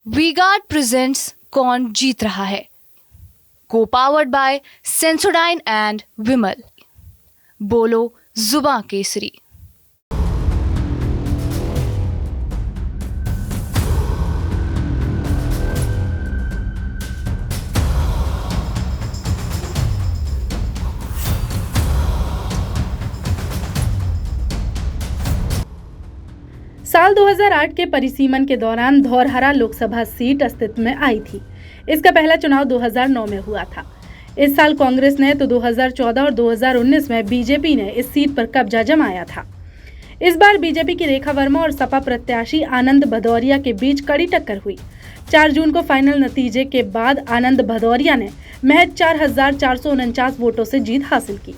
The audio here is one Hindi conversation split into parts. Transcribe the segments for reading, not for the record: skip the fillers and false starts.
वी गार्ड प्रेजेंट्स कौन जीत रहा है, को पावर्ड बाय सेंसोडाइन एंड विमल। बोलो जुबां केसरी। साल 2008 के परिसीमन के दौरान धौरहरा लोकसभा सीट अस्तित्व में आई थी। इसका पहला चुनाव 2009 में हुआ था। इस साल कांग्रेस ने तो 2014 और 2019 में बीजेपी ने इस सीट पर कब्जा जमाया था। इस बार बीजेपी की रेखा वर्मा और सपा प्रत्याशी आनंद भदौरिया के बीच कड़ी टक्कर हुई। 4 जून को फाइनल नतीजे के बाद आनंद भदौरिया ने महज 4,449 वोटों से जीत हासिल की।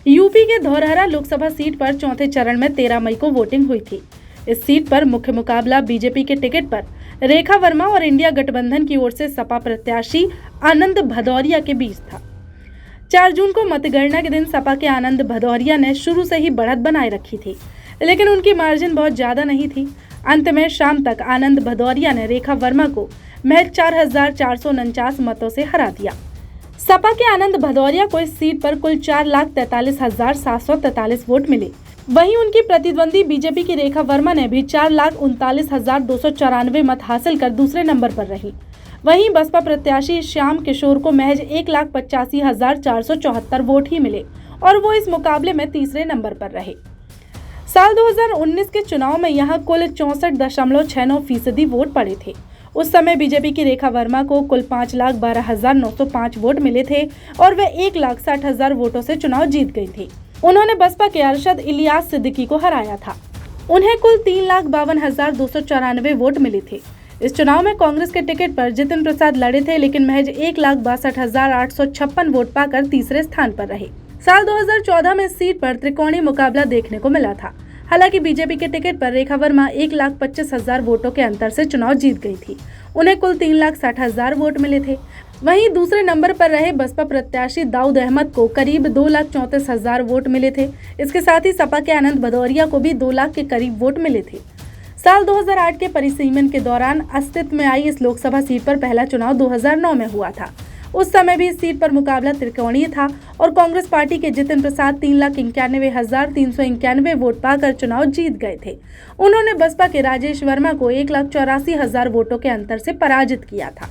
यूपी के धौरहरा लोकसभा सीट पर चौथे चरण में 13 मई को वोटिंग हुई थी। इस सीट पर मुख्य मुकाबला बीजेपी के टिकट पर रेखा वर्मा और इंडिया गठबंधन की ओर से सपा प्रत्याशी आनंद भदौरिया के बीच था। 4 जून को मतगणना के दिन सपा के आनंद भदौरिया ने शुरू से ही बढ़त बनाए रखी थी, लेकिन उनकी मार्जिन बहुत ज्यादा नहीं थी। अंत में शाम तक आनंद भदौरिया ने रेखा वर्मा को महज 4,449 मतों से हरा दिया। सपा के आनंद भदौरिया को इस सीट पर कुल 4,43,743 वोट मिले। वहीं उनकी प्रतिद्वंदी बीजेपी की रेखा वर्मा ने भी 4,39,294 मत हासिल कर दूसरे नंबर पर रही। वहीं बसपा प्रत्याशी श्याम किशोर को महज 1,85,474 वोट ही मिले और वो इस मुकाबले में तीसरे नंबर पर रहे। साल 2019 के चुनाव में यहां कुल 64.69% वोट पड़े थे। उस समय बीजेपी की रेखा वर्मा को कुल 5,12,905 वोट मिले थे और वे 1,60,000 वोटों से चुनाव जीत गई थी। उन्होंने बसपा के अरशद इलियास सिद्दीकी को हराया था। उन्हें कुल 3,52,294 वोट मिले थे। इस चुनाव में कांग्रेस के टिकट पर जितिन प्रसाद लड़े थे, लेकिन महज 1,62,856 वोट पाकर तीसरे स्थान पर रहे। साल 2014 में इस सीट पर त्रिकोणीय मुकाबला देखने को मिला था। हालांकि बीजेपी के टिकट पर रेखा वर्मा 1,25,000 वोटों के अंतर से चुनाव जीत गई थी। उन्हें कुल 3,60,000 वोट मिले थे। वहीं दूसरे नंबर पर रहे बसपा प्रत्याशी दाऊद अहमद को करीब 2,34,000 वोट मिले थे। इसके साथ ही सपा के आनंद भदौरिया को भी 2 लाख के करीब वोट मिले थे। साल 2008 के परिसीमन के दौरान अस्तित्व में आई इस लोकसभा सीट पर पहला चुनाव 2009 में हुआ था। उस समय भी इस सीट पर मुकाबला त्रिकोणीय था और कांग्रेस पार्टी के जितिन प्रसाद 3,91,391 वोट पाकर चुनाव जीत गए थे। उन्होंने बसपा के राजेश वर्मा को 1,84,000 वोटों के अंतर से पराजित किया था।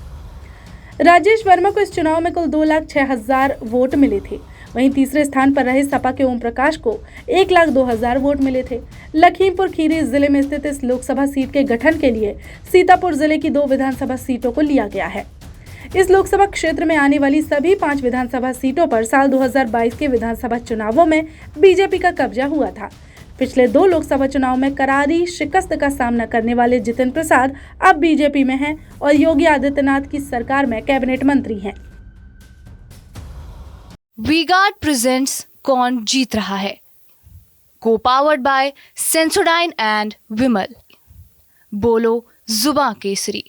राजेश वर्मा को इस चुनाव में कुल 2,06,000 वोट मिले थे। वहीं तीसरे स्थान पर रहे सपा के ओम प्रकाश को 1,02,000 वोट मिले थे। लखीमपुर खीरी जिले में स्थित इस लोकसभा सीट के गठन के लिए सीतापुर जिले की 2 विधानसभा सीटों को लिया गया है। इस लोकसभा क्षेत्र में आने वाली सभी 5 विधानसभा सीटों पर साल 2022 के विधानसभा चुनावों में बीजेपी का कब्जा हुआ था। पिछले 2 लोकसभा चुनाव में करारी शिकस्त का सामना करने वाले जितिन प्रसाद अब बीजेपी में हैं और योगी आदित्यनाथ की सरकार में कैबिनेट मंत्री हैं। वी गार्ड प्रेजेंट्स कौन जीत रहा है, को पावर्ड बाय सेंसोडाइन एंड विमल। बोलो जुबां केसरी।